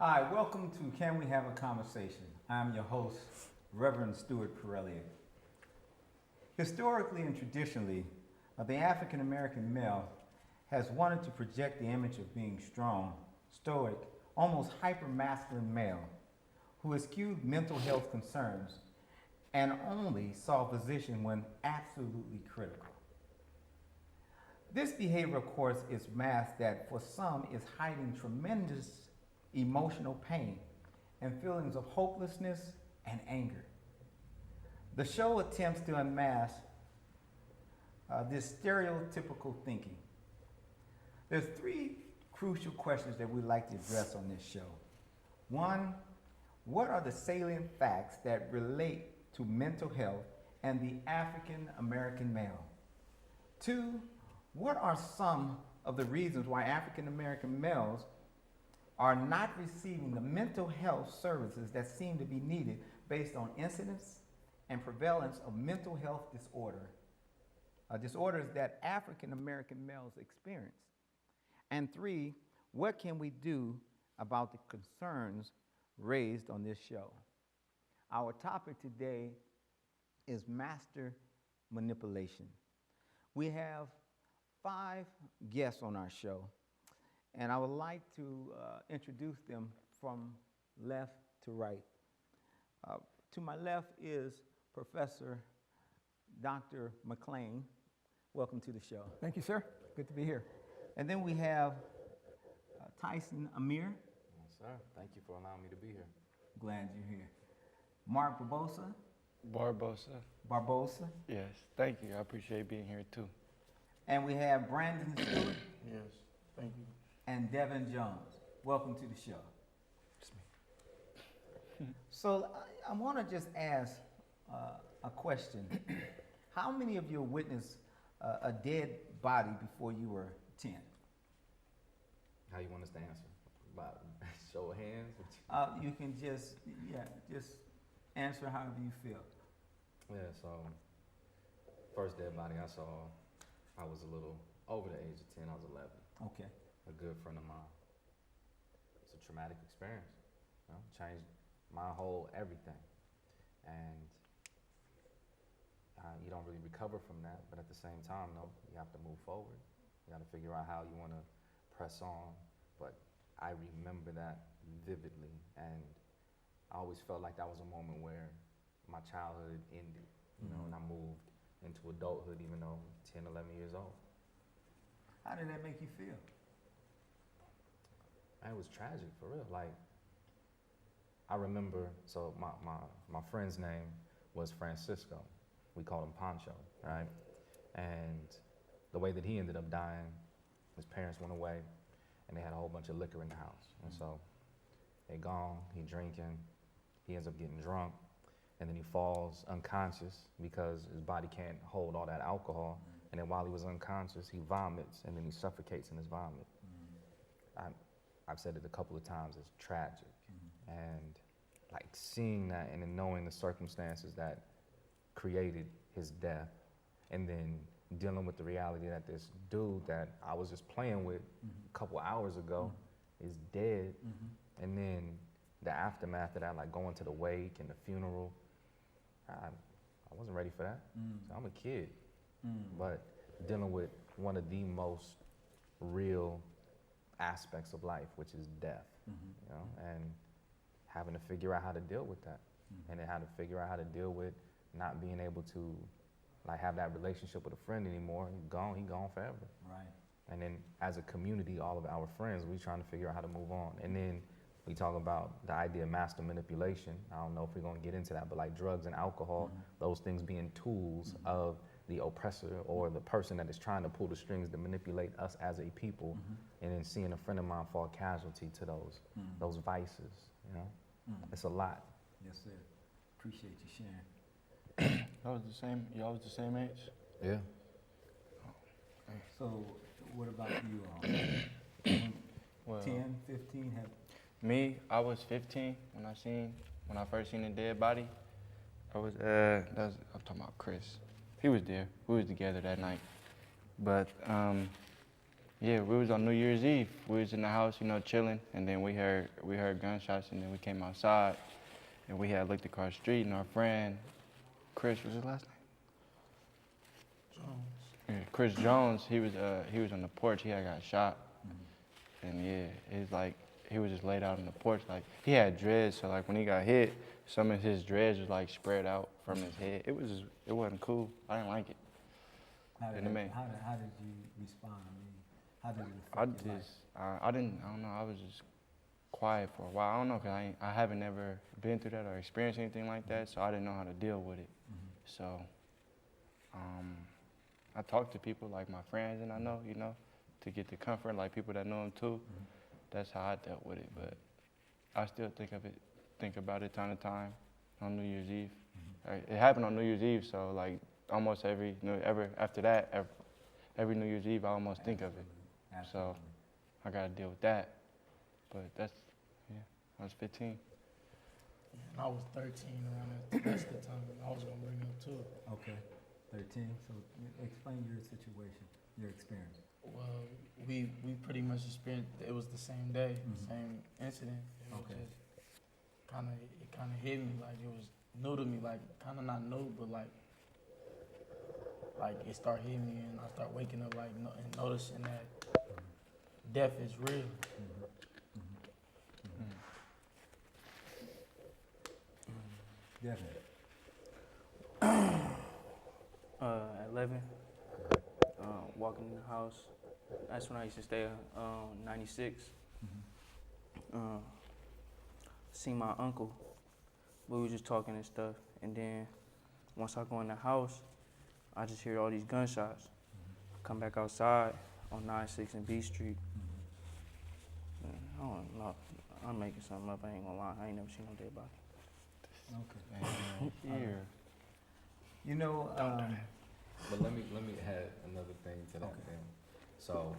Hi, welcome to Can We Have a Conversation? I'm your host, Reverend Stuart Pirelli. Historically and traditionally, the African American male has wanted to project the image of being strong, stoic, almost hyper-masculine male who eschewed mental health concerns and only saw physician when absolutely critical. This behavior, of course, is masked that for some is hiding tremendous emotional pain and feelings of hopelessness and anger. The show attempts to unmask this stereotypical thinking. There's three crucial questions that we'd like to address on this show. One, what are the salient facts that relate to mental health and the African American male? Two, what are some of the reasons why African American males are not receiving the mental health services that seem to be needed based on incidence and prevalence of mental health disorders that African American males experience? And three, what can we do about the concerns raised on this show? Our topic today is master manipulation. We have 5 guests on our show, and I would like to introduce them from left to right. To my left is Professor Dr. McLean. Welcome to the show. Thank you, sir. Good to be here. And then we have Tyson Amir. Yes, sir. Thank you for allowing me to be here. Glad you're here. Mark Barbosa. Yes, thank you. I appreciate being here too. And we have Brandon Stewart Yes, thank you. and Devin Jones. Welcome to the show. So I want to just ask a question. How many of you witnessed a dead body before you were 10? How you want us to answer? By show of hands? You can just answer however you feel. Yeah, so first dead body I saw, I was a little over the age of 10, I was 11. Okay. A good friend of mine. It's a traumatic experience. You know, changed my whole everything. And you don't really recover from that, but at the same time, no, you have to move forward. You got to figure out how you want to press on. But I remember that vividly, and I always felt like that was a moment where my childhood ended, you know, and I moved into adulthood even though I'm 10, 11 years old. How did that make you feel? Man, it was tragic, for real. Like, I remember, so my friend's name was Francisco. We called him Pancho, right? And the way that he ended up dying, his parents went away, and they had a whole bunch of liquor in the house. And so they gone, he drinking, he ends up getting drunk, and then he falls unconscious because his body can't hold all that alcohol. And then while he was unconscious, he vomits, and then he suffocates in his vomit. I've said it a couple of times, it's tragic. And like seeing that and then knowing the circumstances that created his death, and then dealing with the reality that this dude that I was just playing with a couple hours ago is dead. And then the aftermath of that, like going to the wake and the funeral, I wasn't ready for that. So I'm a kid, but dealing with one of the most real aspects of life, which is death, you know, and having to figure out how to deal with that, and then how to figure out how to deal with not being able to like have that relationship with a friend anymore. He gone forever. Right. And then as a community, all of our friends, we trying to figure out how to move on. And then we talk about the idea of master manipulation. I don't know if we're gonna get into that, but like drugs and alcohol, those things being tools of the oppressor or the person that is trying to pull the strings to manipulate us as a people, and then seeing a friend of mine fall casualty to those vices, you know? It's a lot. Yes, sir. Appreciate you sharing. Y'all was the same age? Yeah. So what about you all? Well, 10, 15? me, I was 15 when I first seen the dead body. I'm talking about Chris. He was there. We was together that night. But Yeah, we was on New Year's Eve. We was in the house, you know, chilling, and then we heard gunshots, and then we came outside, and we had looked across the street, and our friend, Chris, was his last name? Jones. Yeah, Chris Jones. He was on the porch. He had got shot, and yeah, it's like he was just laid out on the porch. Like he had dreads, so like when he got hit, some of his dreads was like spread out from his head. It wasn't cool. I didn't like it. How did you respond? I mean, how did it affect your life? I don't know. I was just quiet for a while. I don't know, cause I haven't ever been through that or experienced anything like that, so I didn't know how to deal with it. So, I talked to people like my friends and I know, you know, to get the comfort, like people that know him too. That's how I dealt with it, but I still think about it time to time on New Year's Eve. It happened on New Year's Eve, so like almost every New Year's Eve, I almost think of it. So I gotta deal with that. But that's, yeah, I was 15. And I was 13 around that's the time I was gonna bring up too. Okay, 13. So explain your situation, your experience. Well, we pretty much experienced, it was the same day, same incident. It was just kind of hit me, like it was new to me, like kind of not new, but like it started hitting me and I started waking up like and noticing that death is real. Definitely. At 11, walking in the house. That's when I used to stay 96. See my uncle. We were just talking and stuff. And then once I go in the house, I just hear all these gunshots. Come back outside on 96 and B Street. I don't know. I'm making something up. I ain't gonna lie. I ain't never seen no dead body. Okay. Here. You know, But let me add another thing to that thing. So,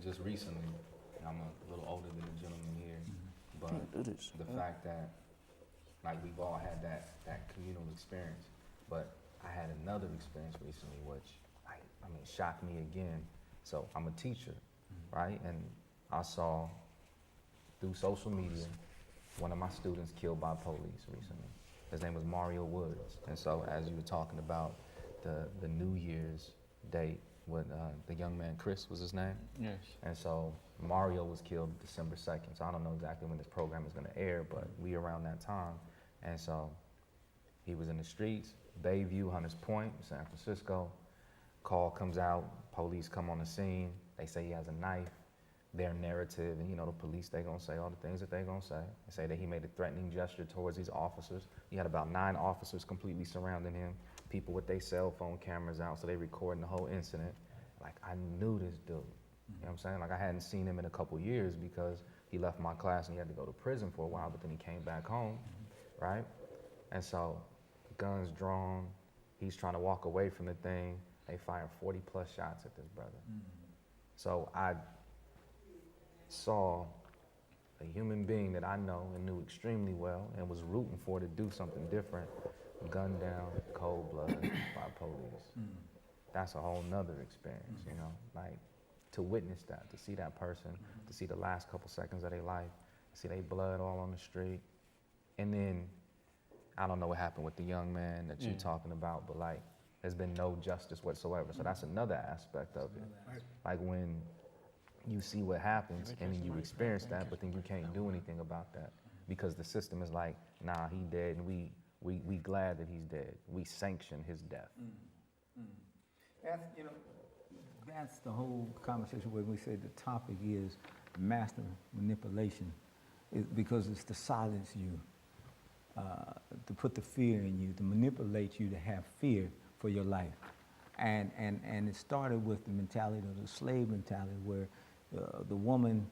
just recently, I'm a little older than the gentleman here, but Do this. the fact that, like, we've all had that communal experience, but I had another experience recently which, shocked me again. So, I'm a teacher, right? And I saw, through social media, one of my students killed by police recently. His name was Mario Woods. And so, as you were talking about the New Year's date, with the young man, Chris was his name? Yes. And so Mario was killed December 2nd. So I don't know exactly when this program is gonna air, but we around that time. And so he was in the streets, Bayview, Hunters Point, San Francisco. Call comes out, police come on the scene. They say he has a knife. Their narrative, and you know, the police, they gonna say all the things that they gonna say. They say that he made a threatening gesture towards these officers. He had about 9 officers completely surrounding him, people with their cell phone cameras out, so they recording the whole incident. Like, I knew this dude, you know what I'm saying? Like, I hadn't seen him in a couple years because he left my class and he had to go to prison for a while, but then he came back home, right? And so, guns drawn, he's trying to walk away from the thing. They fired 40 plus shots at this brother. So I saw a human being that I know and knew extremely well and was rooting for to do something different, gunned down, cold blood by police. That's a whole nother experience, you know, like to witness that, to see that person, to see the last couple seconds of their life, see their blood all on the street. And then, I don't know what happened with the young man that you're talking about, but like, there's been no justice whatsoever. So that's another aspect of it. Like when you see what happens and then you experience that, but then you can't do anything about that because the system is like, nah, he dead, and we glad that he's dead. We sanction his death. that's, you know, that's the whole conversation where we say the topic is master manipulation, because it's to silence you, to put the fear in you, to manipulate you to have fear for your life. And it started with the mentality of the slave mentality where the woman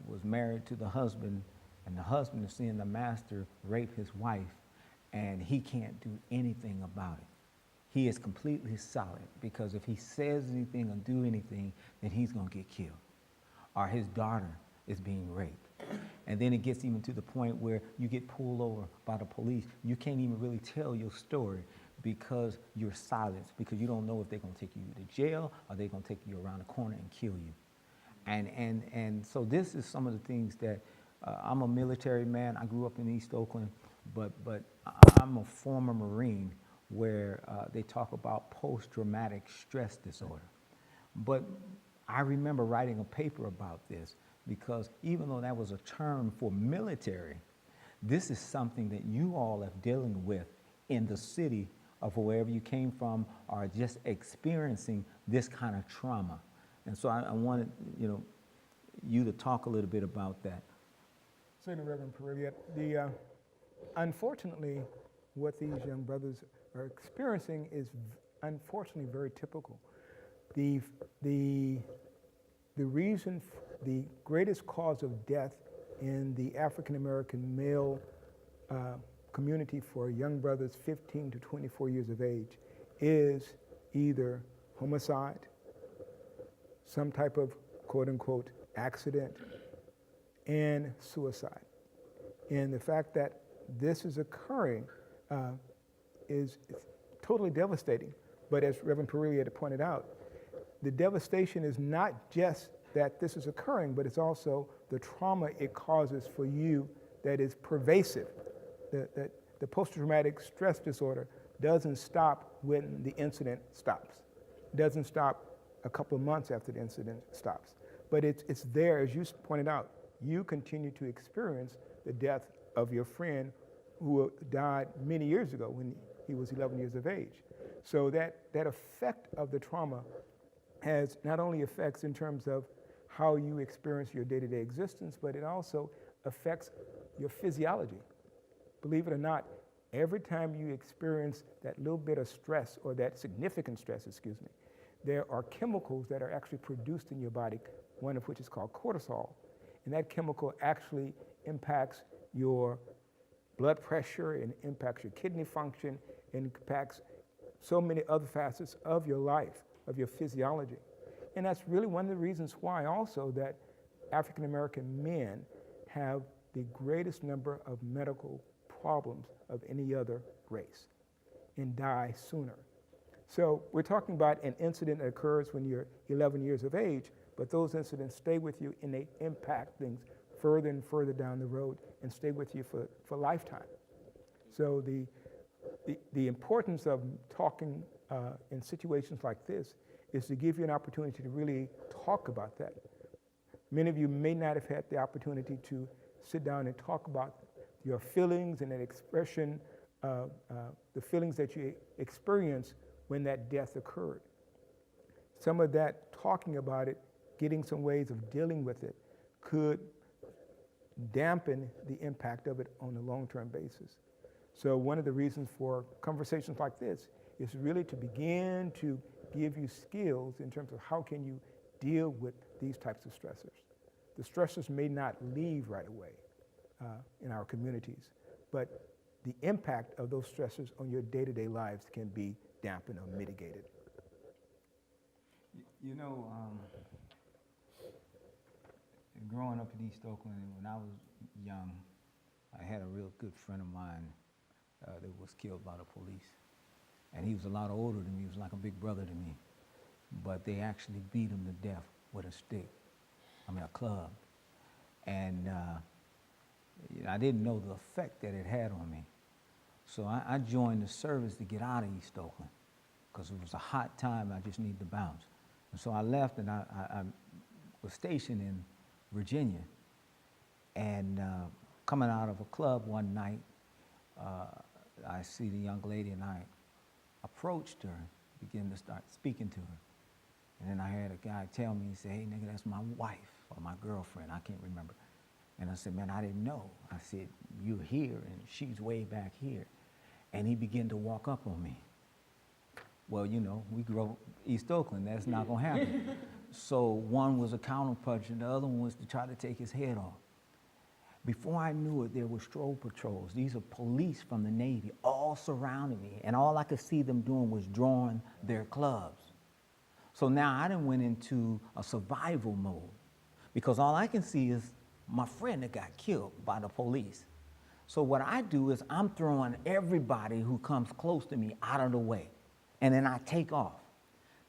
was married to the husband, and the husband is seeing the master rape his wife, and he can't do anything about it. He is completely silent because if he says anything or do anything, then he's going to get killed. Or his daughter is being raped. And then it gets even to the point where you get pulled over by the police. You can't even really tell your story because you're silenced, because you don't know if they're going to take you to jail or they're going to take you around the corner and kill you. And so this is some of the things that, I'm a military man. I grew up in East Oakland, but I'm a former Marine where they talk about post-traumatic stress disorder. But I remember writing a paper about this because even though that was a term for military, this is something that you all are dealing with in the city of wherever you came from or just experiencing this kind of trauma. And so I wanted, you to talk a little bit about that. Certainly, Reverend Pereira. Unfortunately, what these young brothers are experiencing is unfortunately very typical. The reason, the greatest cause of death in the African American male community for young brothers 15 to 24 years of age is either homicide, some type of quote unquote accident, and suicide. And the fact that this is occurring is totally devastating. But as Reverend Pereira had pointed out, the devastation is not just that this is occurring, but it's also the trauma it causes for you that is pervasive. The post-traumatic stress disorder doesn't stop when the incident stops. It doesn't stop a couple of months after the incident stops. But it's there, as you pointed out. You continue to experience the death of your friend who died many years ago when he was 11 years of age. So that effect of the trauma has not only effects in terms of how you experience your day-to-day existence, but it also affects your physiology. Believe it or not, every time you experience that little bit of stress or that significant stress, there are chemicals that are actually produced in your body, one of which is called cortisol. And that chemical actually impacts your blood pressure and impacts your kidney function and impacts so many other facets of your life, of your physiology. And that's really one of the reasons why also that African American men have the greatest number of medical problems of any other race and die sooner. So we're talking about an incident that occurs when you're 11 years of age, but those incidents stay with you and they impact things further and further down the road and stay with you for a lifetime. So the importance of talking in situations like this is to give you an opportunity to really talk about that. Many of you may not have had the opportunity to sit down and talk about your feelings and an expression of the feelings that you experience when that death occurred. Some of that, talking about it, getting some ways of dealing with it, could dampen the impact of it on a long-term basis. So one of the reasons for conversations like this is really to begin to give you skills in terms of how can you deal with these types of stressors. The stressors may not leave right away in our communities, but the impact of those stressors on your day-to-day lives can be dampened or mitigated. Growing up in East Oakland, when I was young, I had a real good friend of mine that was killed by the police. And he was a lot older than me. He was like a big brother to me. But they actually beat him to death with a stick, a club. And I didn't know the effect that it had on me. So I joined the service to get out of East Oakland because it was a hot time. I just needed to bounce. And so I left, and I was stationed in Virginia. And coming out of a club one night, I see the young lady, and I approached her, began to start speaking to her. And then I had a guy tell me, he said, "Hey, nigga, that's my wife or my girlfriend." I can't remember. And I said, "Man, I didn't know." I said, "You're here, and she's way back here." And he began to walk up on me. Well, we grew up East Oakland. That's not going to happen. So one was a counterpunch, and the other one was to try to take his head off. Before I knew it, there were stroll patrols. These are police from the Navy all surrounding me, and all I could see them doing was drawing their clubs. So now I done went into a survival mode because all I can see is my friend that got killed by the police. So what I do is I'm throwing everybody who comes close to me out of the way, and then I take off.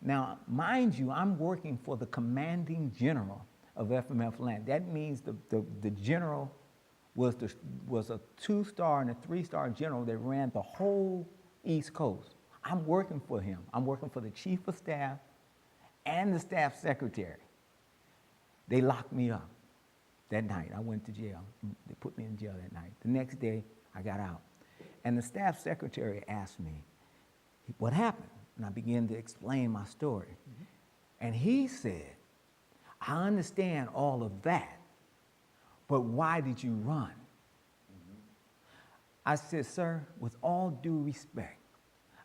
Now, mind you, I'm working for the commanding general of FMF land. That means the general was a 2-star and a 3-star general that ran the whole East Coast. I'm working for him. I'm working for the chief of staff and the staff secretary. They locked me up that night. I went to jail. They put me in jail that night. The next day, I got out. And the staff secretary asked me, what happened? And I began to explain my story. And he said, I understand all of that, but why did you run? I said, sir, with all due respect,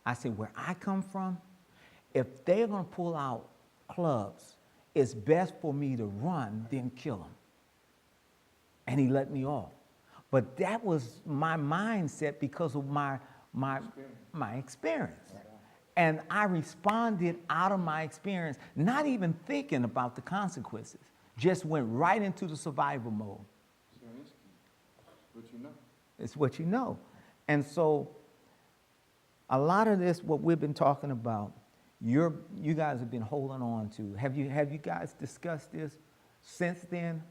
I said, where I come from, if they're going to pull out clubs, it's best for me to run than kill them. And he let me off. But that was my mindset because of my experience. And I responded out of my experience, not even thinking about the consequences. Just went right into the survival mode. What you know. It's what you know. And so a lot of this, what we've been talking about, you guys have been holding on to. Have you guys discussed this since then?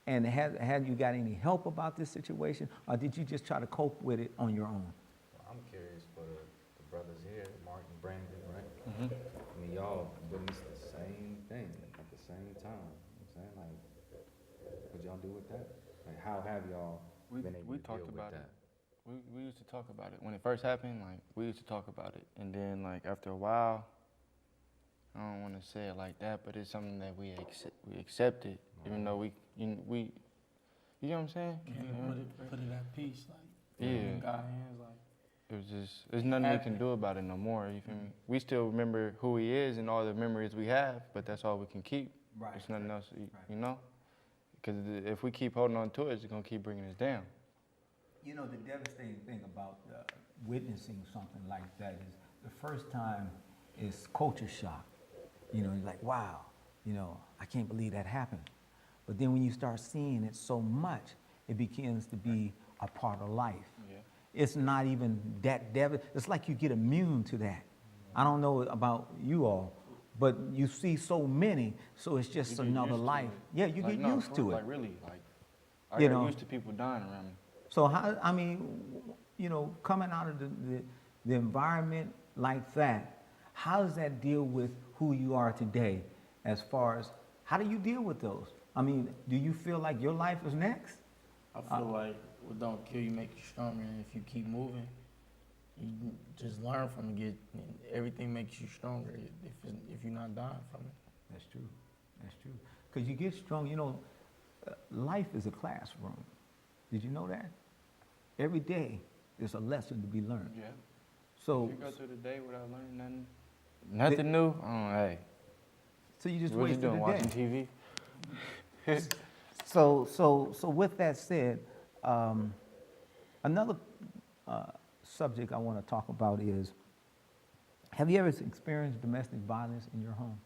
And have you got any help about this situation? Or did you just try to cope with it on your own? Well, I'm curious for the brothers here, Mark and Brandon, right? I mean, y'all witnessed the same thing at the same time. You know what I'm saying? Like, what y'all do with that? Like, how have y'all been able We to talked deal about with it. that? We used to talk about it. When it first happened, like, we used to talk about it. And then, like, after a while, I don't want to say it like that, but it's something that we accepted, even though we, you know what I'm saying? Put it at peace, like Yeah. in God's hands, like. It was just, there's nothing we can do about it no more, you feel me? We still remember who he is and all the memories we have, but that's all we can keep. Right. There's nothing else, you know? Because if we keep holding on to it, it's going to keep bringing us down. You know, the devastating thing about witnessing something like that is the first time is culture shock. You know, you're like, wow, you know, I can't believe that happened. But then when you start seeing it so much, it begins to be a part of life. Yeah. It's not even that devastating. It's like you get immune to that. I don't know about you all, but you see so many, so it's just You get another used to life. it. Yeah, you Like, get no, used for to real, it. Like, really, like, I You got know. used to people dying around me. So how, I mean, you know, coming out of the environment like that, how does that deal with who you are today as far as, how do you deal with those? I mean, do you feel like your life is next? I feel like what don't kill you make you stronger, and if you keep moving, you just learn from it. Everything makes you stronger if you're not dying from it. That's true. That's true. Because you get strong, you know, life is a classroom. Did you know that? Every day there's a lesson to be learned. Yeah. So, If you go through the day without learning nothing new, oh, hey. so you just What you wasted doing, a watching day. TV? So with that said, another subject I want to talk about is, have you ever experienced domestic violence in your home?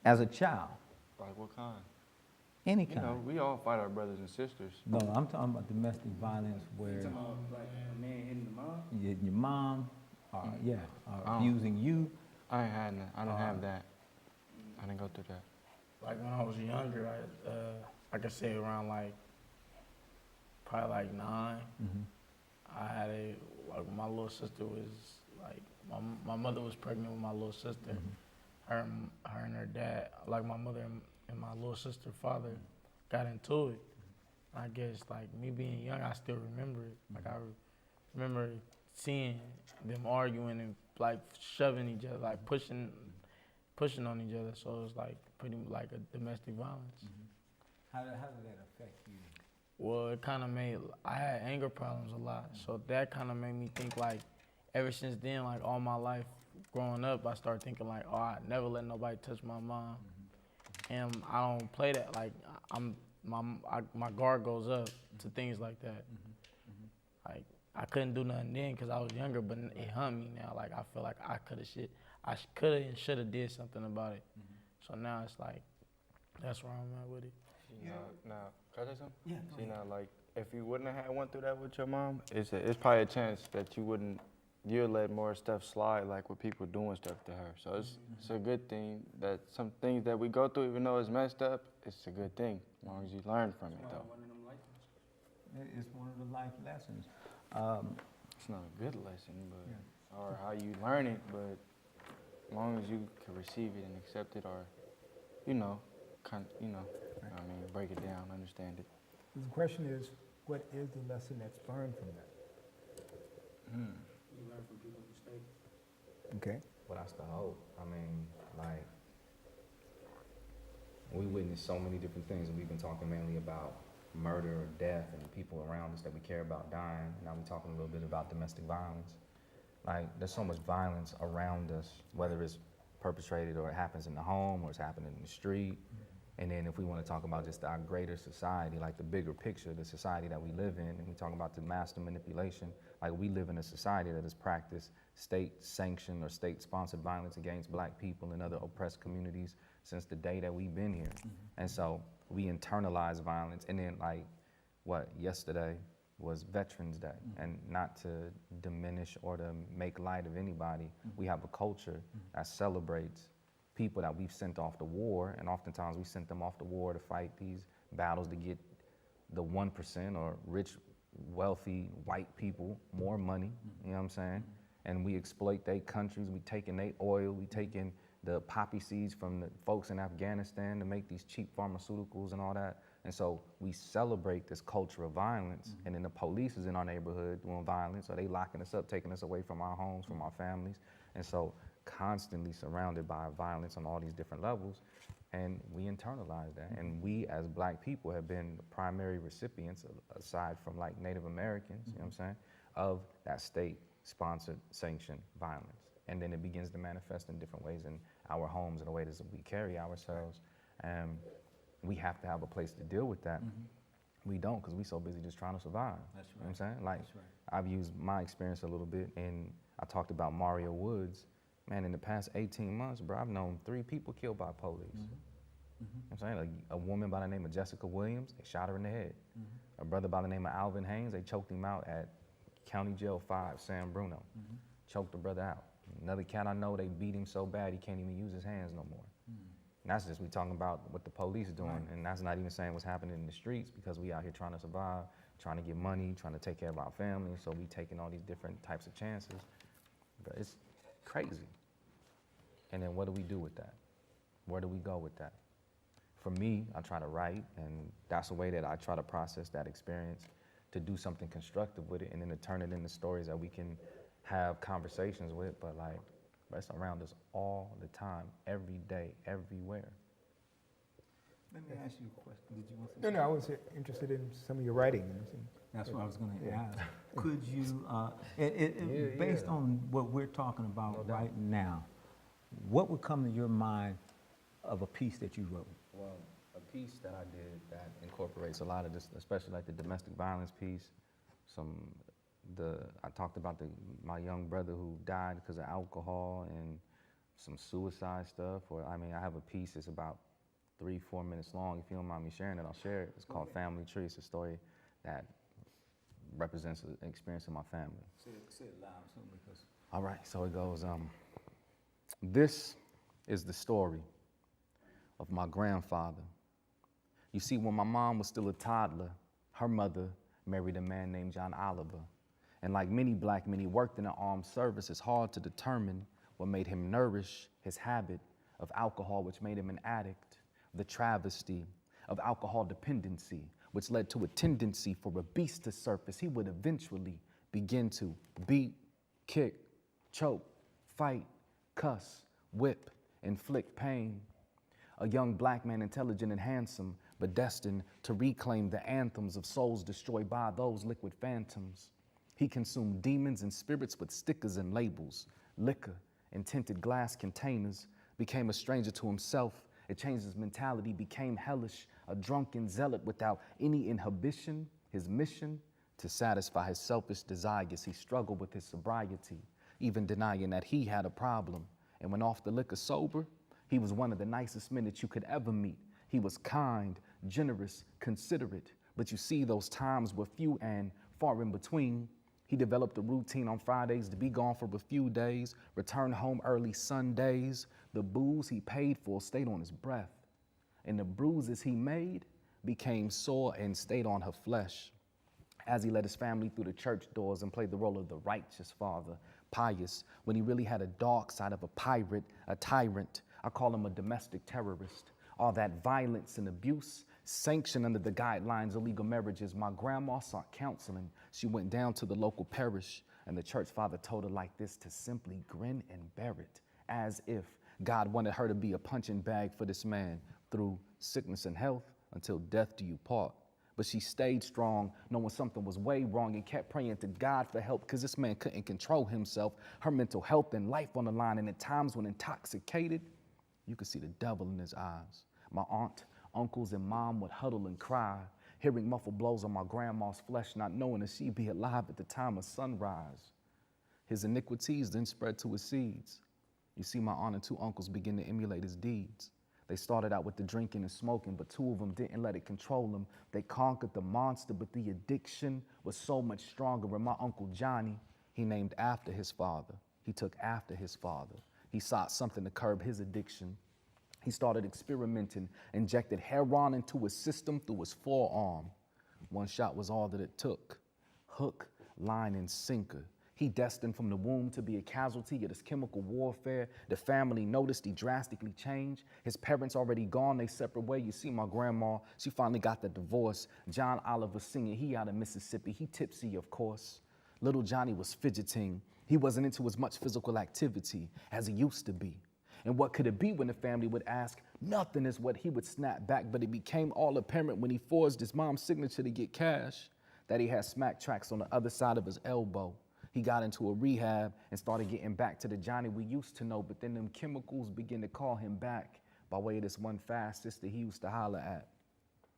As a child, Like what kind? any You kind. know, we all fight our brothers and sisters. No, I'm talking about domestic violence where Like a man hitting the mom? your mom, yeah, Oh. abusing you. I ain't had that. I didn't have that. I didn't go through that. Like when I was younger, like I said, around like probably like 9, I had like my little sister was like, my mother was pregnant with my little sister. Her and her dad, like my mother and my little sister father got into it. I guess like me being young, I still remember it. Like I remember seeing them arguing and like shoving each other, like pushing on each other. So it was like pretty like a domestic violence. How did that affect you? Well, it kind of made, I had anger problems a lot. So that kind of made me think like, ever since then, like all my life growing up, I started thinking like, oh, I never let nobody touch my mom. And I don't play that. Like my guard goes up to things like that. Like I couldn't do nothing then because I was younger, but it hurt me now. Like I feel like I could have and should have did something about it. So now it's like, that's where I'm at with it. Now, can I say something? Yeah. See now, like, if you wouldn't have had went through that with your mom, it's probably a chance that you wouldn't you'll let more stuff slide, like with people doing stuff to her. So it's a good thing that some things that we go through, even though it's messed up, it's a good thing as long as you learn from it, though. It's one of the life lessons. It's not a good lesson, but or how you learn it, but as long as you can receive it and accept it, or I mean, break it down, understand it. The question is, what is the lesson that's learned from that? You learn from people's mistakes. Okay. Well, that's the hope. I mean, like, we witness so many different things, and we've been talking mainly about murder or death and the people around us that we care about dying. Now we're talking a little bit about domestic violence. Like, there's so much violence around us, whether it's perpetrated or it happens in the home or it's happening in the street. And then if we want to talk about just our greater society, like the bigger picture, the society that we live in, and we talk about the master manipulation, like we live in a society that has practiced state-sanctioned or state-sponsored violence against black people and other oppressed communities since the day that we've been here. And so we internalize violence. And then yesterday was Veterans Day. And not to diminish or to make light of anybody, we have a culture that celebrates people that we've sent off to war, and oftentimes we sent them off to war to fight these battles to get the 1% or rich, wealthy white people more money, you know what I'm saying? And we exploit their countries, we taking their oil, we taking the poppy seeds from the folks in Afghanistan to make these cheap pharmaceuticals and all that. And so we celebrate this culture of violence, and then the police is in our neighborhood doing violence, or they locking us up, taking us away from our homes, from our families. And so constantly surrounded by violence on all these different levels, and we internalize that. And we as black people have been the primary recipients, aside from like Native Americans, you know what I'm saying, of that state-sponsored, sanctioned violence. And then it begins to manifest in different ways in our homes and the way that we carry ourselves. And we have to have a place to deal with that. We don't, because we're so busy just trying to survive. That's You know what I'm saying? Like, I've used my experience a little bit, and I talked about Mario Woods. Man, in the past 18 months, bro, I've known 3 people killed by police. You know what I'm saying? Like a woman by the name of Jessica Williams, they shot her in the head. A brother by the name of Alvin Haynes, they choked him out at County Jail 5, San Bruno. Choked the brother out. Another cat I know, they beat him so bad he can't even use his hands no more. And that's just, we talking about what the police are doing, and that's not even saying what's happening in the streets, because we out here trying to survive, trying to get money, trying to take care of our family, so we taking all these different types of chances. But it's crazy. And then what do we do with that? Where do we go with that? For me, I try to write, and that's a way that I try to process that experience, to do something constructive with it, and then to turn it into stories that we can have conversations with. But like, it's around us all the time, every day, everywhere. Let me ask you a question. Did you want to say No, I was interested in some of your writing. That's what I was going to Yeah. ask. Could you, based on what we're talking about right now, what would come to your mind of a piece that you wrote? Well, a piece that I did that incorporates a lot of this, especially like the domestic violence piece. I talked about my young brother who died because of alcohol, and some suicide stuff. Or I have a piece that's about 3-4 minutes long. If you don't mind me sharing it, I'll share it. It's called Family Tree. It's a story that represents an experience in my family. Say it loud, because. All right, so it goes, this is the story of my grandfather. You see, when my mom was still a toddler, her mother married a man named John Oliver. And like many black men, he worked in the armed service. It's hard to determine what made him nourish his habit of alcohol, which made him an addict, the travesty of alcohol dependency, which led to a tendency for a beast to surface. He would eventually begin to beat, kick, choke, fight, cuss, whip, inflict pain. A young black man, intelligent and handsome, but destined to reclaim the anthems of souls destroyed by those liquid phantoms. He consumed demons and spirits with stickers and labels, liquor in tinted glass containers, became a stranger to himself. It changed his mentality, became hellish, a drunken zealot without any inhibition. His mission, to satisfy his selfish desires. He struggled with his sobriety, even denying that he had a problem. And when off the liquor sober, he was one of the nicest men that you could ever meet. He was kind, generous, considerate. But you see, those times were few and far in between. He developed a routine on Fridays to be gone for a few days, return home early Sundays. The booze he paid for stayed on his breath, and the bruises he made became sore and stayed on her flesh. As he led his family through the church doors and played the role of the righteous father, pious, when he really had a dark side of a pirate, a tyrant. I call him a domestic terrorist. All that violence and abuse sanctioned under the guidelines of legal marriages. My grandma sought counseling. She went down to the local parish, and the church father told her like this, to simply grin and bear it, as if God wanted her to be a punching bag for this man through sickness and health until death do you part. But she stayed strong, knowing something was way wrong, and kept praying to God for help, because this man couldn't control himself. Her mental health and life on the line, and at times when intoxicated, you could see the devil in his eyes. My aunt, uncles, and mom would huddle and cry, hearing muffled blows on my grandma's flesh, not knowing that she'd be alive at the time of sunrise. His iniquities then spread to his seeds. You see, my aunt and two uncles began to emulate his deeds. They started out with the drinking and smoking, but two of them didn't let it control them. They conquered the monster, but the addiction was so much stronger. And my Uncle Johnny, he named after his father. He took after his father. He sought something to curb his addiction. He started experimenting, injected heroin into his system through his forearm. One shot was all that it took. Hook, line, and sinker. He destined from the womb to be a casualty of this chemical warfare. The family noticed he drastically changed. His parents already gone, they separate way. You see, my grandma, she finally got the divorce. John Oliver Sr., he out of Mississippi. He tipsy, of course. Little Johnny was fidgeting. He wasn't into as much physical activity as he used to be. And what could it be when the family would ask? Nothing is what he would snap back, but it became all apparent when he forged his mom's signature to get cash that he had smack tracks on the other side of his elbow. He got into a rehab and started getting back to the Johnny we used to know, but then them chemicals began to call him back by way of this one fast sister he used to holler at.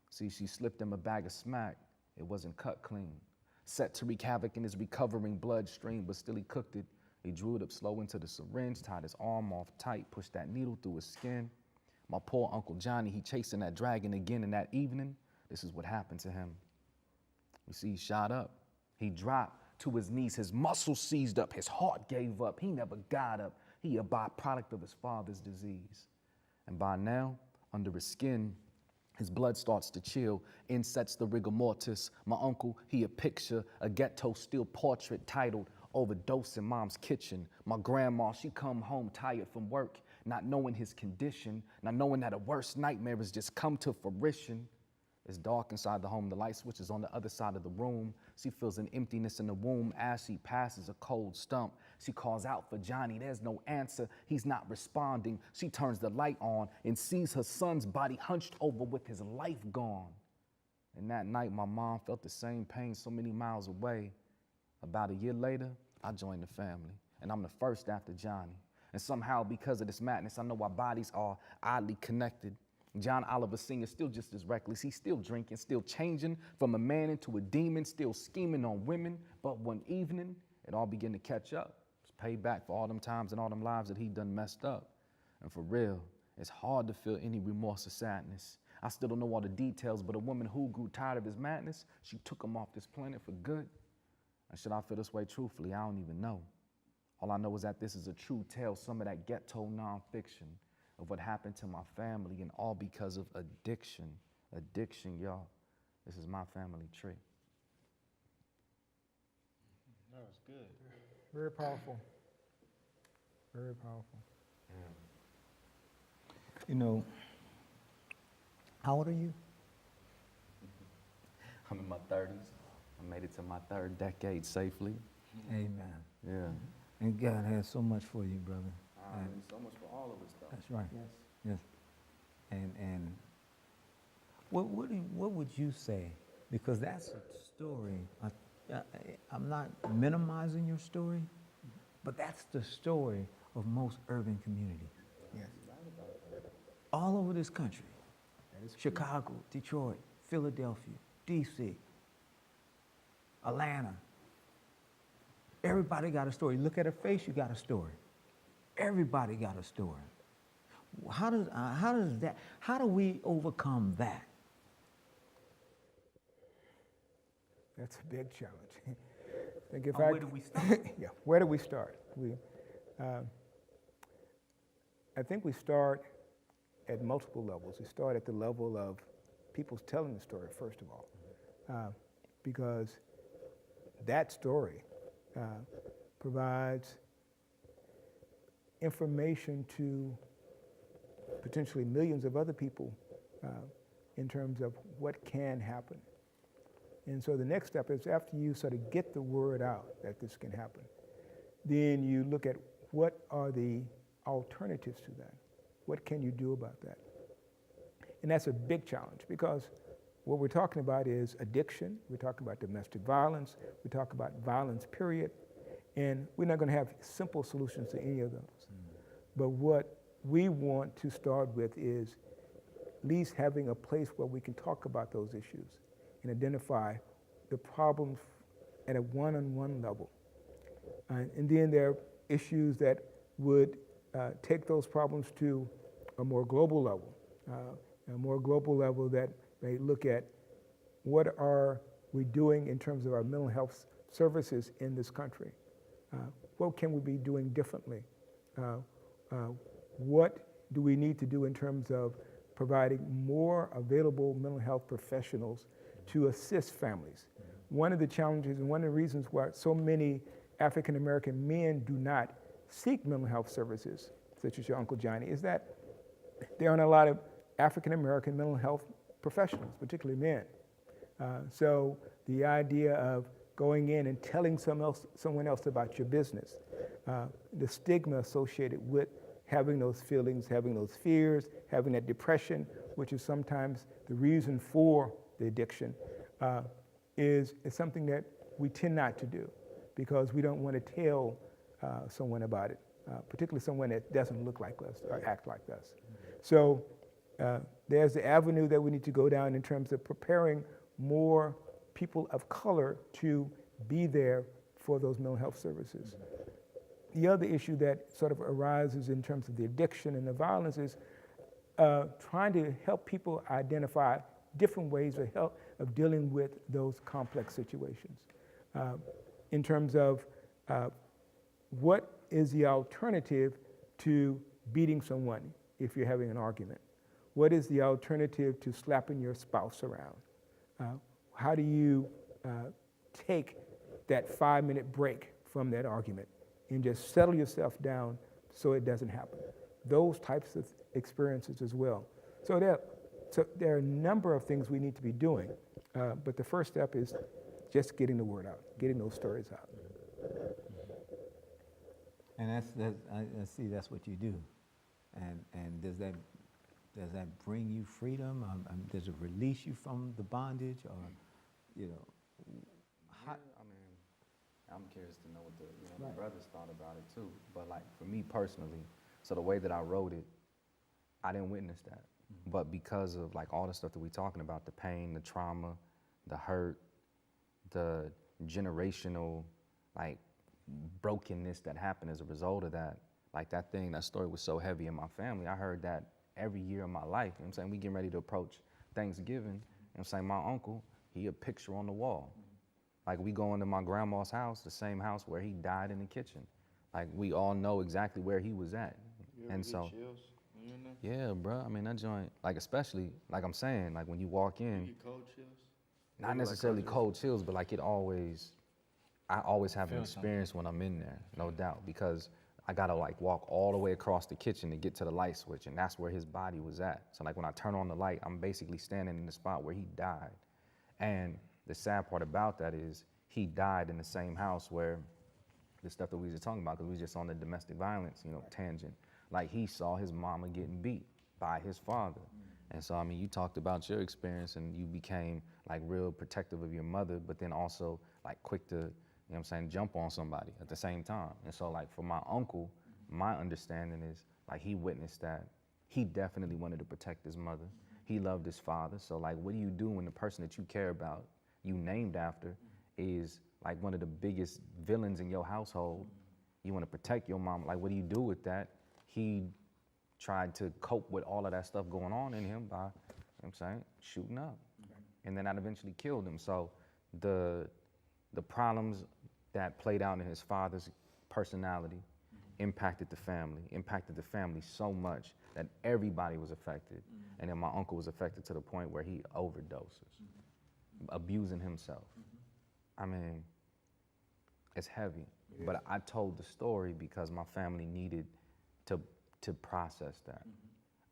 See, she slipped him a bag of smack. It wasn't cut clean. Set to wreak havoc in his recovering bloodstream, but still he cooked it. He drew it up slow into the syringe, tied his arm off tight, pushed that needle through his skin. My poor Uncle Johnny, he chasing that dragon again, and that evening, this is what happened to him. You see, he shot up. He dropped to his knees. His muscles seized up. His heart gave up. He never got up. He a byproduct of his father's disease. And by now, under his skin, his blood starts to chill. In sets the rigor mortis. My uncle, he a picture, a ghetto steel portrait titled Overdose in Mom's Kitchen. My grandma, she come home tired from work, not knowing his condition, not knowing that a worst nightmare has just come to fruition. It's dark inside the home. The light switch is on the other side of the room. She feels an emptiness in the womb as she passes a cold stump. She calls out for Johnny. There's no answer. He's not responding. She turns the light on and sees her son's body hunched over with his life gone. And that night, my mom felt the same pain so many miles away. About a year later, I joined the family, and I'm the first after Johnny. And somehow, because of this madness, I know our bodies are oddly connected. John Oliver Sr. still just as reckless. He's still drinking, still changing from a man into a demon, still scheming on women. But one evening, it all began to catch up. It's paid back for all them times and all them lives that he done messed up. And for real, it's hard to feel any remorse or sadness. I still don't know all the details, but a woman who grew tired of his madness, she took him off this planet for good. And should I feel this way truthfully, I don't even know. All I know is that this is a true tale, some of that ghetto nonfiction of what happened to my family, and all because of addiction. Addiction, y'all. This is my family tree. That was good. Very powerful. Very powerful. You know, how old are you? I'm in my 30s. I made it to my third decade safely. Amen. Yeah. And God has so much for you, brother. And so much for all of us, though. That's right. Yes. And what would you say? Because that's a story. I'm not minimizing your story, but that's the story of most urban communities. Yes. All over this country. Chicago, Detroit, Philadelphia, D.C., Atlanta. Everybody got a story. Look at her face, you got a story. Everybody got a story. How do we overcome that? That's a big challenge. I think if Where do we start? yeah, where do we start? I think we start at multiple levels. We start at the level of people's telling the story, first of all, because that story provides information to potentially millions of other people in terms of what can happen. And so the next step is, after you sort of get the word out that this can happen, then you look at what are the alternatives to that. What can you do about that? And that's a big challenge, because what we're talking about is addiction, we're talking about domestic violence, we talk about violence, period, and we're not going to have simple solutions to any of those. But what we want to start with is at least having a place where we can talk about those issues and identify the problems at a one-on-one level. And then there are issues that would take those problems to a more global level, that may look at what are we doing in terms of our mental health services in this country. What can we be doing differently? What do we need to do in terms of providing more available mental health professionals to assist families? One of the challenges and one of the reasons why so many African American men do not seek mental health services, such as your Uncle Johnny, is that there aren't a lot of African American mental health professionals, particularly men. So the idea of going in and telling someone else about your business, the stigma associated with having those feelings, having those fears, having that depression, which is sometimes the reason for the addiction, is something that we tend not to do, because we don't want to tell someone about it, particularly someone that doesn't look like us or act like us. So there's the avenue that we need to go down in terms of preparing more people of color to be there for those mental health services. The other issue that sort of arises in terms of the addiction and the violence is trying to help people identify different ways of dealing with those complex situations. In terms of what is the alternative to beating someone if you're having an argument? What is the alternative to slapping your spouse around? How do you take that 5-minute break from that argument and just settle yourself down so it doesn't happen? Those types of experiences as well. So there are a number of things we need to be doing, but the first step is just getting the word out, getting those stories out. And I see that's what you do. And does that bring you freedom? Does it release you from the bondage, or, you know? Yeah, I mean, I'm curious to know what the brothers thought about it too. But like for me personally, so the way that I wrote it, I didn't witness that. Mm-hmm. But because of like all the stuff that we're talking about, the pain, the trauma, the hurt, the generational like brokenness that happened as a result of that, like that story was so heavy in my family. I heard that every year of my life. You know what I'm saying? We getting ready to approach Thanksgiving. You know what I'm saying? My uncle, he a picture on the wall. Like we go into my grandma's house, the same house where he died in the kitchen. Like we all know exactly where he was at. And so, yeah, bro. I mean, that joint, like especially, like I'm saying, like when you walk in, You get cold chills? not necessarily cold chills, but like I always have an experience when I'm in there, no doubt, because I gotta like walk all the way across the kitchen to get to the light switch, and that's where his body was at. So like when I turn on the light, I'm basically standing in the spot where he died. And the sad part about that is he died in the same house where the stuff that we were just talking about, because we were just on the domestic violence, tangent. Like he saw his mama getting beat by his father. And so, I mean, you talked about your experience and you became like real protective of your mother, but then also like quick to, jump on somebody at the same time. And so like for my uncle, my understanding is like he witnessed that. He definitely wanted to protect his mother. He loved his father. So like, what do you do when the person that you care about, you named after, is like one of the biggest villains in your household? You want to protect your mom. Like, what do you do with that? He tried to cope with all of that stuff going on in him by, shooting up. And then that eventually killed him. So the the problems that played out in his father's personality impacted the family so much that everybody was affected. And then my uncle was affected to the point where he overdoses, abusing himself. I mean, it's heavy. But I told the story because my family needed to process that.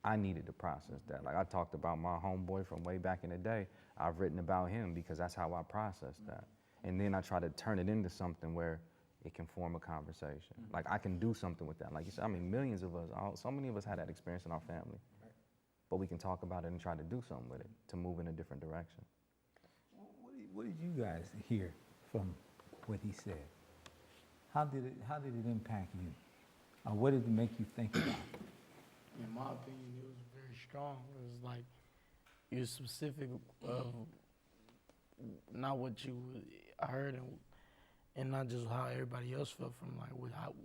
I needed to process that. Like I talked about my homeboy from way back in the day. I've written about him because that's how I processed that. And then I try to turn it into something where it can form a conversation. Like I can do something with that. Like you said, I mean, millions of us, so many of us had that experience in our family. But we can talk about it and try to do something with it to move in a different direction. What did you guys hear from what he said? How did it impact you? Or what did it make you think about? In my opinion, it was very strong. It was like, you was specific of not what you heard and not just how everybody else felt from like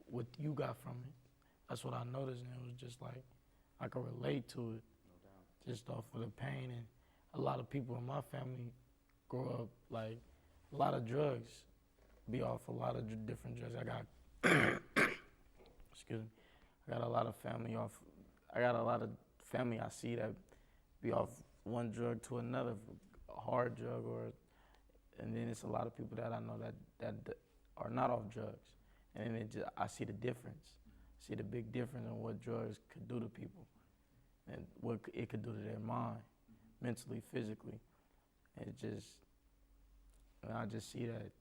what you got from it. That's what I noticed, and it was just like I could relate to it, just off of the pain. And a lot of people in my family grow up like a lot of drugs, be off a lot of different drugs. I got, excuse me, I got a lot of family off. I got a lot of family I see that be off one drug to another, a hard drug, and then it's a lot of people that I know that are not off drugs, and then I see the difference, see the big difference in what drugs could do to people, and what it could do to their mind, mentally, physically. And and I just see that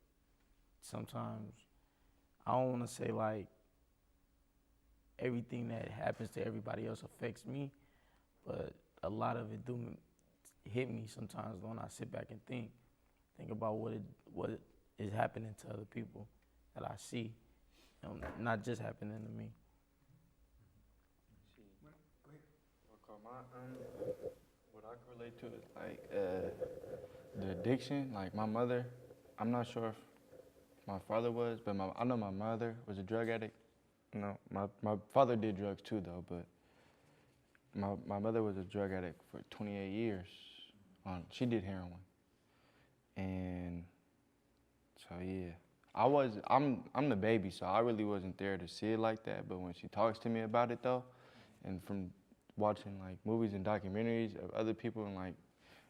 sometimes I don't want to say like everything that happens to everybody else affects me, but a lot of it do hit me sometimes when I sit back and think about what is happening to other people that I see, not just happening to me. What I can relate to is like the addiction. Like my mother, I'm not sure if my father was, but I know my mother was a drug addict. No, my father did drugs too though, but my mother was a drug addict for 28 years. She did heroin, and so yeah, I'm the baby, so I really wasn't there to see it like that. But when she talks to me about it though, and from watching like movies and documentaries of other people and like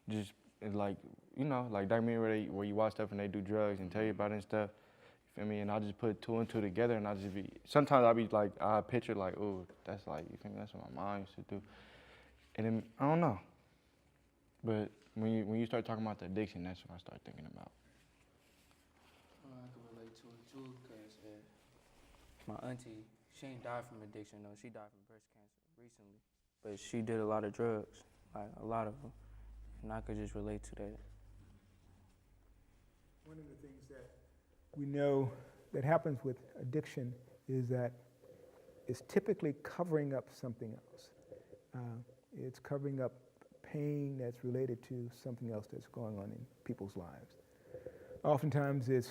just and like like documentary where you watch stuff and they do drugs and tell you about it and stuff. You feel me? And I just put two and two together, and sometimes I'll be like, I picture like, oh, that's like, you feel me? That's what my mom used to do. And then, I don't know. But when you start talking about the addiction, that's what I start thinking about. I can relate to it too, because my auntie, she ain't died from addiction though. She died from breast cancer recently. But she did a lot of drugs, like a lot of them. And I could just relate to that. One of the things that we know that happens with addiction is that it's typically covering up something else. It's covering up pain that's related to something else that's going on in people's lives. Oftentimes it's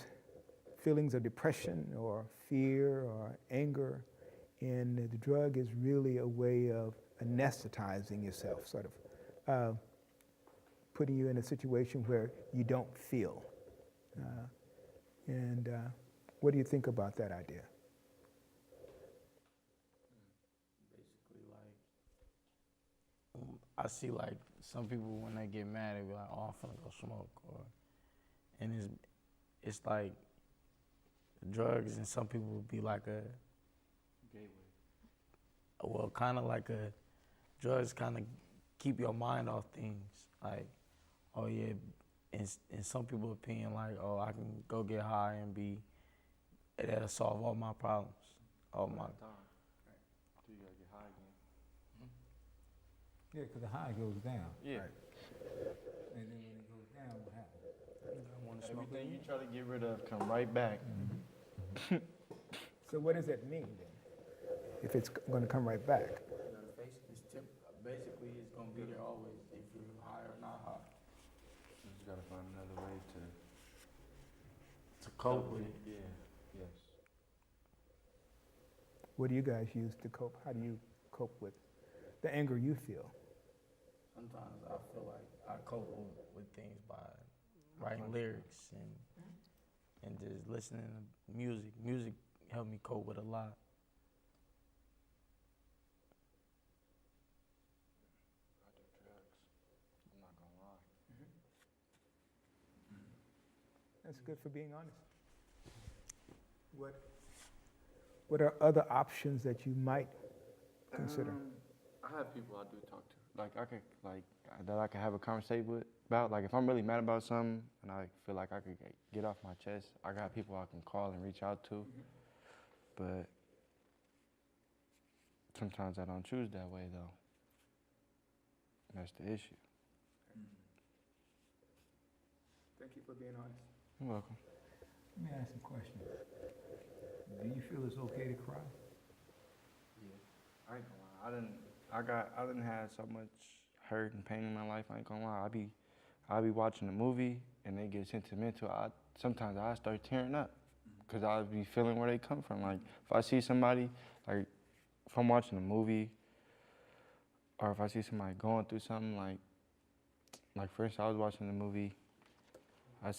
feelings of depression or fear or anger, and the drug is really a way of anesthetizing yourself, sort of putting you in a situation where you don't feel. And what do you think about that idea? Basically, like, I see like some people when they get mad, they be like, "Oh, I'm finna go smoke," and it's like drugs, and some people would be like a gateway. Well, kind of like a drugs, kind of keep your mind off things. Like, oh yeah. In some people's opinion, like, oh, I can go get high and that'll solve all my problems. All my time. So you gotta get high again. Yeah, because the high goes down. Yeah. Right. And then when it goes down, what happens? Everything you try to get rid of come right back. So what does that mean then, if it's going to come right back? Basically, it's gonna be there always, if you're high or not high. You just gotta find another way To cope with it. Yeah. Yes. What do you guys use to cope? How do you cope with the anger you feel? Sometimes I feel like I cope with things by writing lyrics and and just listening to music. Music helped me cope with a lot. I do drugs. I'm not gonna lie. That's good for being honest. What are other options that you might consider? I have people I do talk to. Like I could that I can have a conversation with about. Like if I'm really mad about something and I feel like I could get off my chest, I got people I can call and reach out to. But sometimes I don't choose that way though. That's the issue. Thank you for being honest. You're welcome. Let me ask you a question. Do you feel it's okay to cry? Yeah, I ain't gonna lie. I didn't have so much hurt and pain in my life. I ain't gonna lie. I be watching a movie and they get sentimental. Sometimes I start tearing up because I be feeling where they come from. Like if I see somebody, like if I'm watching a movie or if I see somebody going through something, like for instance, I was watching the movie. I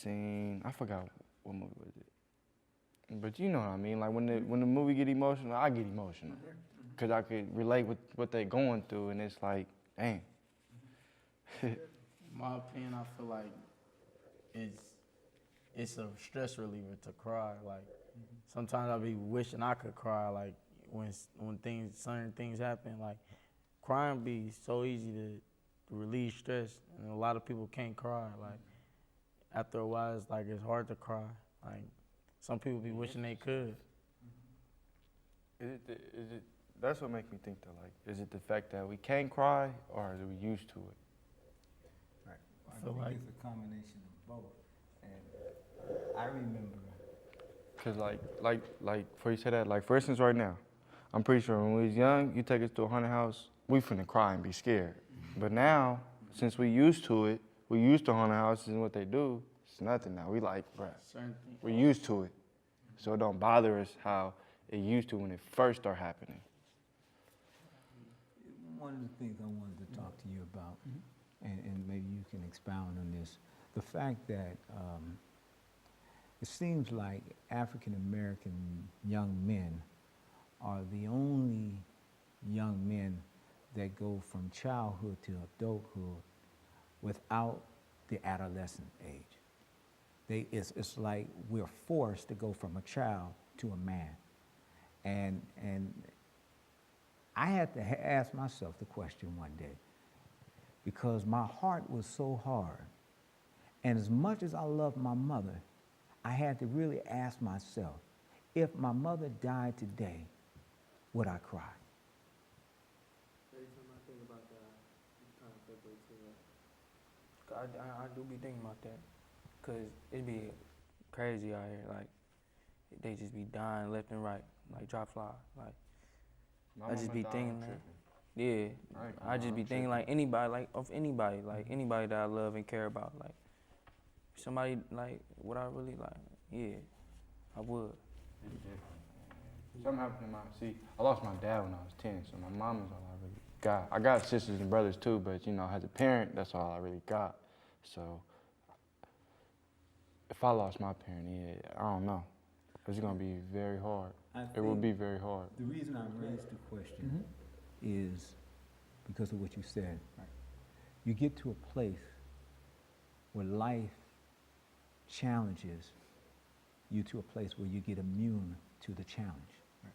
forgot what movie was it. But you know what I mean. Like when the movie get emotional, I get emotional because I could relate with what they going through, and it's like, dang. My opinion, I feel like it's a stress reliever to cry. Like sometimes I be wishing I could cry. Like when certain things happen, like crying be so easy to relieve stress, and a lot of people can't cry. Like after a while, it's like it's hard to cry. Like some people be wishing they could. Is it? That's what makes me think that. Like, is it the fact that we can't cry, or are we used to it? Right. I feel think like- it's a combination of both. And I remember. Cause like before you say that, like for instance, right now, I'm pretty sure when we was young, you take us to a haunted house, we finna cry and be scared. But now, since we used to it, we used to haunted houses and what they do. It's nothing now. We like, bruh, Certain things. we're used to it, so it don't bother us how it used to when it first started happening. One of the things I wanted to talk to you about, and maybe you can expound on this, the fact that it seems like African American young men are the only young men that go from childhood to adulthood without the adolescent age. It's like we're forced to go from a child to a man. And I had to ask myself the question one day, because my heart was so hard. And as much as I loved my mother, I had to really ask myself, if my mother died today, would I cry? Every time I think about that, I kind of feel it too. I do be thinking about that, cause it be crazy out here. Like they just be dying left and right, like drop fly. Like I just be thinking that. Yeah, I just be thinking like anybody, like anybody that I love and care about, like somebody like what I really like. Yeah, I would. Something happened to I lost my dad when I was 10, so my mom is all I really got. I got sisters and brothers too, but you know, as a parent, that's all I really got. So if I lost my parent, yeah, I don't know. It's gonna be very hard. It would be very hard. The reason I raised the question is because of what you said. Right. You get to a place where life challenges you to a place where you get immune to the challenge. Right.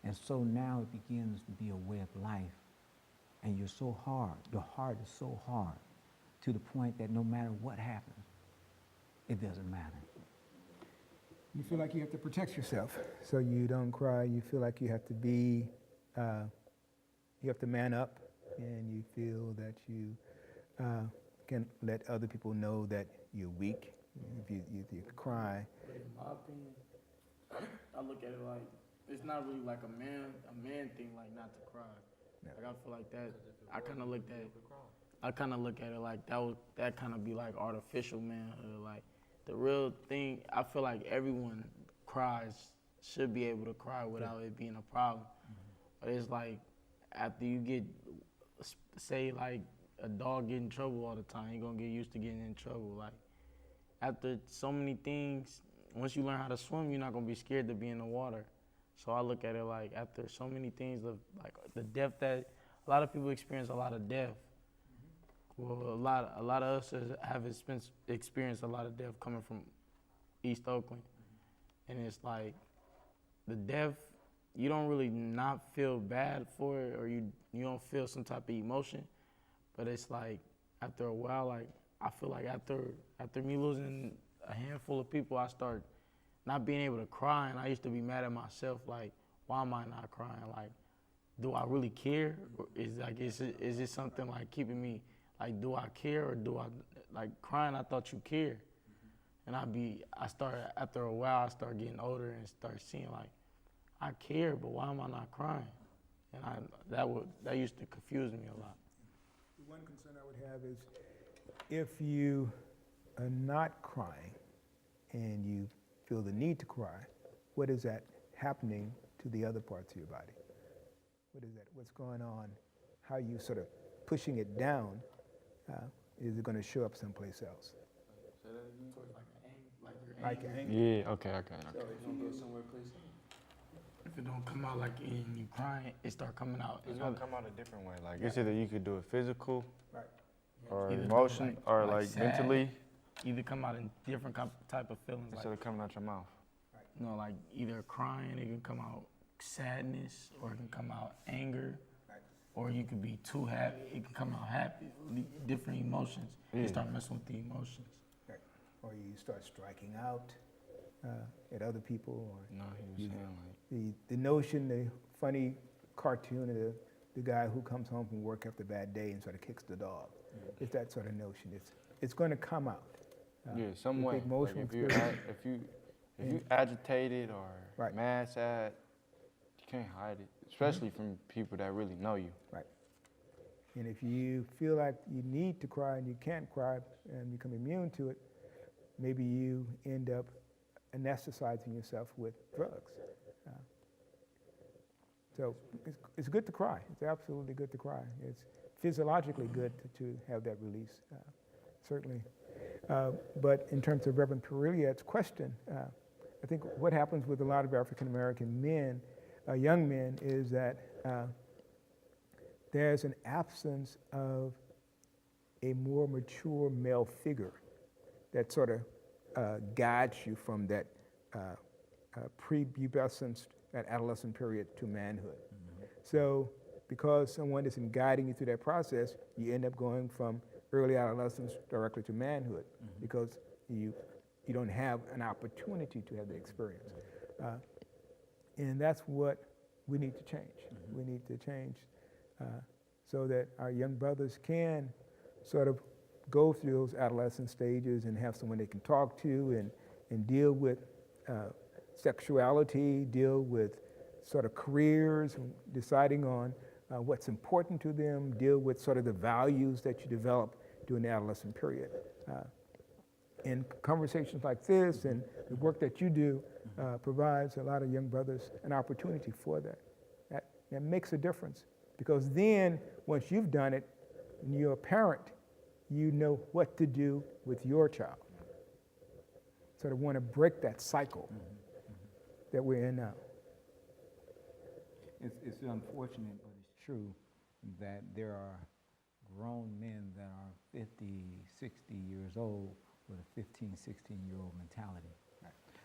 And so now it begins to be a way of life, and you're so hard, your heart is so hard, to the point that no matter what happens, it doesn't matter. You feel like you have to protect yourself so you don't cry. You feel like you have to be, you have to man up, and you feel that you can let other people know that you're weak. If you cry. But in my opinion, I look at it like it's not really like a man thing, like not to cry. Yeah. Like I feel like that. I kind of look at it like that kind of be like artificial manhood. Like the real thing, I feel like everyone should be able to cry without it being a problem. But it's like after you get, say like a dog get in trouble all the time, you're gonna get used to getting in trouble. Like after so many things, once you learn how to swim, you're not gonna be scared to be in the water. So I look at it like after so many things of like the death that a lot of people experience a lot of death. Well, a lot of us have experienced a lot of death coming from East Oakland, and it's like the death. You don't really not feel bad for it, or you don't feel some type of emotion, but it's like after a while, like I feel like after me losing a handful of people, I start not being able to cry, and I used to be mad at myself, like, why am I not crying? Like, do I really care? Or is it something like keeping me, like, do I care, or do I, like, crying, I thought you cared. And after a while, I start getting older and start seeing, like, I care, but why am I not crying? And that used to confuse me a lot. One concern I would have is if you are not crying and you feel the need to cry, what is that happening to the other parts of your body? What is that? What's going on? How are you sort of pushing it down? Is it going to show up someplace else? Like anger. Yeah, okay. If it don't come out like in you crying, it start coming out. It's gonna come out a different way. Like it's either you could do it physical, Right. or Either emotion, like- or like like sad. mentally, Either come out in different type of feelings. instead of coming out your mouth. You know, like either crying, it can come out sadness, or it can come out anger, or you can be too happy. It can come out happy, different emotions. You Yeah. start messing with the emotions. Right. Or you start striking out at other people, or No, he was saying like, the notion, the funny cartoon of the guy who comes home from work after a bad day and sort of kicks the dog. It's that sort of notion. It's going to come out. yeah, some the way. big emotional Like if you And- agitated or Right. mad, sad, you can't hide it, especially from people that really know you. And if you feel like you need to cry and you can't cry and become immune to it, maybe you end up anesthetizing yourself with drugs. So it's good to cry. It's absolutely good to cry. It's physiologically good to have that release, certainly. But in terms of Reverend Perilliat's question, I think what happens with a lot of African American men, young men, is that there's an absence of a more mature male figure that sort of guides you from that prepubescence, that adolescent period, to manhood. So because someone isn't guiding you through that process, you end up going from early adolescence directly to manhood because you don't have an opportunity to have the experience. And that's what we need to change. We need to change so that our young brothers can sort of go through those adolescent stages and have someone they can talk to and deal with sexuality, deal with sort of careers, deciding on what's important to them, deal with sort of the values that you develop during the adolescent period. And conversations like this and the work that you do provides a lot of young brothers an opportunity for that. That makes a difference because then once you've done it and you're a parent, you know what to do with your child. Sort of want to break that cycle that we're in now. It's unfortunate, but it's true that there are grown men that are 50, 60 years old with a 15, 16-year-old mentality.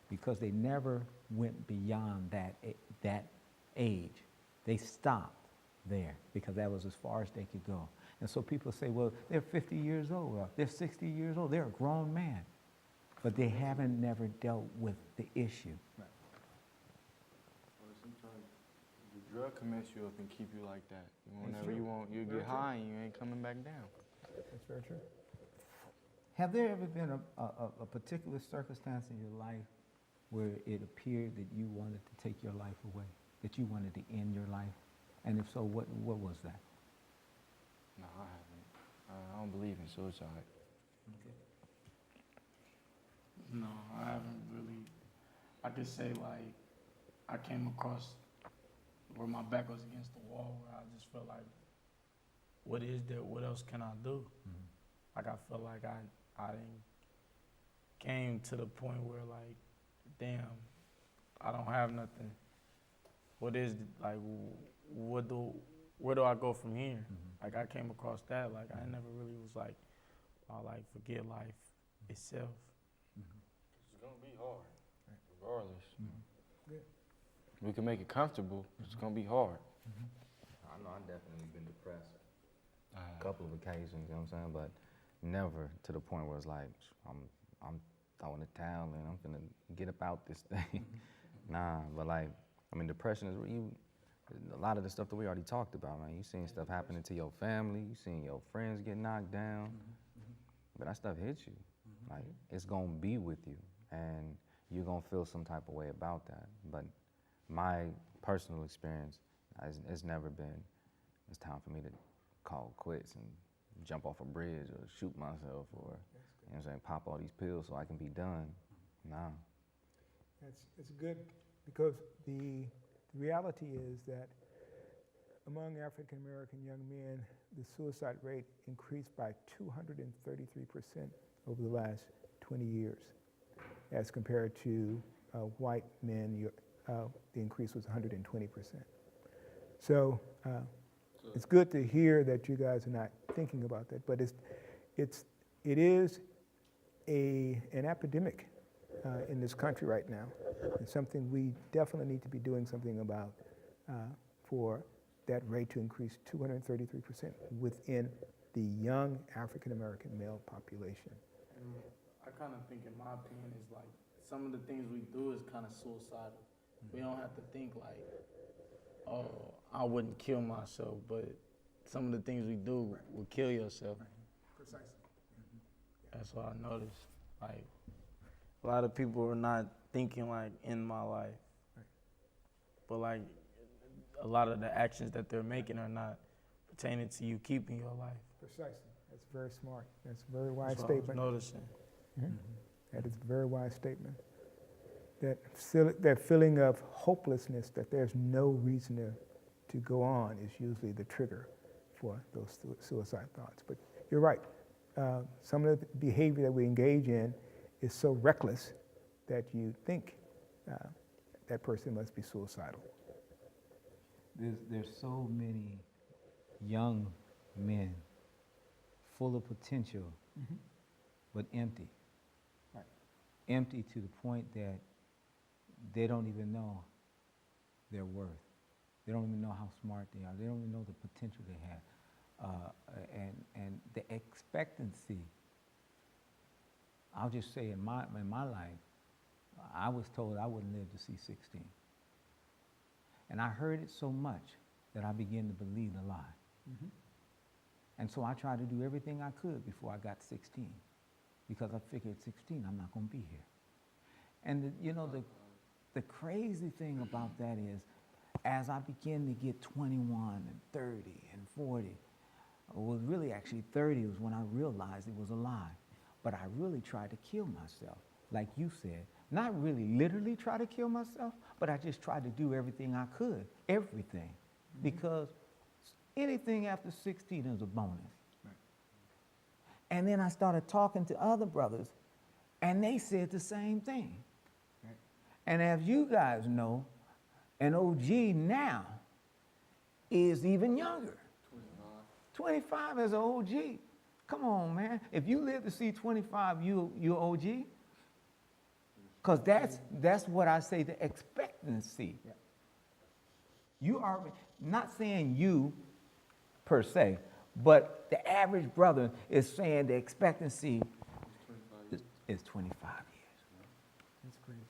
Because they never went beyond that age. They stopped there because that was as far as they could go. And so people say, well, they're 50 years old, or they're 60 years old, they're a grown man. But they haven't never dealt with the issue. Well, sometimes the drug can mess you up and keep you like that. Whenever you want, you get high and you ain't coming back down. That's very true. Have there ever been a particular circumstance in your life where it appeared that you wanted to take your life away, that you wanted to end your life? And if so, what was that? No, I haven't. I don't believe in suicide. Okay. No, I haven't really. I could say like I came across where my back was against the wall, where I just felt like, what is there? What else can I do? Like I felt like I didn't came to the point where like damn, I don't have nothing. What is like, where do I go from here? Like I came across that. Like I never really was like, I like forget life itself. It's gonna be hard, regardless. We can make it comfortable. It's gonna be hard. I know I've definitely been depressed a couple of occasions, you know what I'm saying? But never to the point where it's like, I'm throwing the towel and I'm gonna get up out this thing. Nah, but like, I mean, depression is a lot of the stuff that we already talked about, man. You seen stuff happening to your family, you seen your friends get knocked down, but that stuff hits you. Like, it's gonna be with you, and you're gonna feel some type of way about that. But my personal experience, it's never been, it's time for me to call quits and jump off a bridge or shoot myself or, you know what I'm saying, pop all these pills so I can be done. Nah. It's good because the reality is that among African American young men, the suicide rate increased by 233% over the last 20 years. As compared to white men, the increase was 120%. So it's good to hear that you guys are not thinking about that, but it is an epidemic in this country right now. It's something we definitely need to be doing something about for that rate to increase 233% within the young African American male population. I kind of think, in my opinion, is like some of the things we do is kind of suicidal. We don't have to think like, oh, I wouldn't kill myself, but some of the things we do will kill yourself. Precisely. That's what I noticed. Like, a lot of people are not thinking like, in my life. But like, a lot of the actions that they're making are not pertaining to you keeping your life. Precisely. That's very smart. That's a very wise That's what I was statement. noticing. That is a very wise statement. That feeling of hopelessness, that there's no reason to go on, is usually the trigger for those suicide thoughts. But you're right. Some of the behavior that we engage in is so reckless that you think that person must be suicidal. There's so many young men full of potential, but empty. Right. Empty to the point that they don't even know their worth. They don't even know how smart they are. They don't even know the potential they have. And the expectancy, I'll just say in my life, I was told I wouldn't live to see 16. And I heard it so much that I began to believe the lie. And so I tried to do everything I could before I got 16, because I figured 16, I'm not going to be here. And the crazy thing about that is, as I began to get 21 and 30 and 40, well, really actually 30 was when I realized it was a lie. But I really tried to kill myself, like you said. Not really literally try to kill myself, but I just tried to do everything I could, everything. Because anything after 16 is a bonus. Right. And then I started talking to other brothers, and they said the same thing. Right. And as you guys know, an OG now is even younger. 25 as an OG. Come on, man. If you live to see 25, you're OG. Because that's what I say, the expectancy. Yeah. You are not saying you per se, but the average brother is saying the expectancy is 25 years. That's crazy.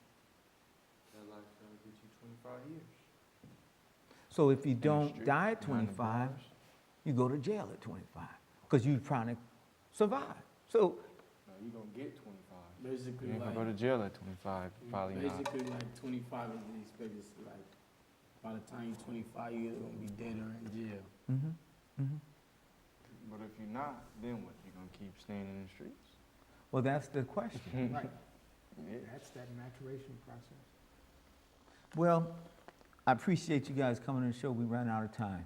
That lifestyle gets you 25 years. So if you don't street, die at behind the 25, bars. you go to jail at 25 because you're trying to survive. So No, you're going to get 25. Basically, You ain't like, going to go to jail at 25, probably not. basically like 25 is the expectancy. Like, by the time you're 25, you're either gonna be dead or in jail. But if you're not, then what? You're going to keep staying in the streets? well, that's the question. Right. Yeah. That's that maturation process. Well, I appreciate you guys coming on the show. We ran out of time.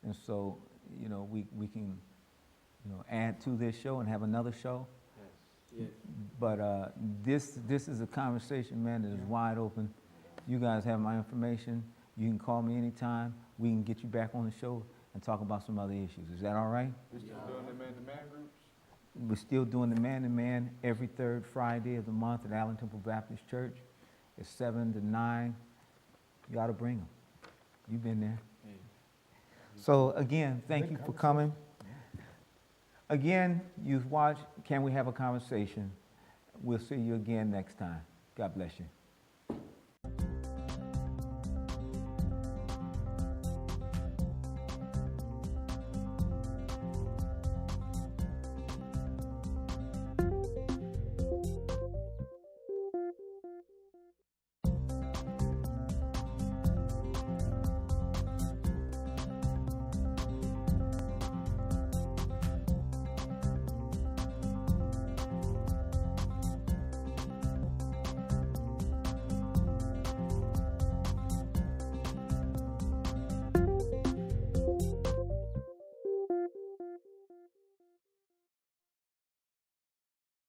And so, we can, add to this show and have another show. Yeah. But this is a conversation, man, that is wide open. You guys have my information. You can call me anytime. We can get you back on the show and talk about some other issues. Is that all right? We still doing the man-to-man groups? We're still doing the man-to-man every third Friday of the month at Allen Temple Baptist Church. It's 7 to 9. You ought to bring them. You've been there. Yeah. So again, thank you for coming. Again, you've watched Can We Have a Conversation? We'll see you again next time. God bless you.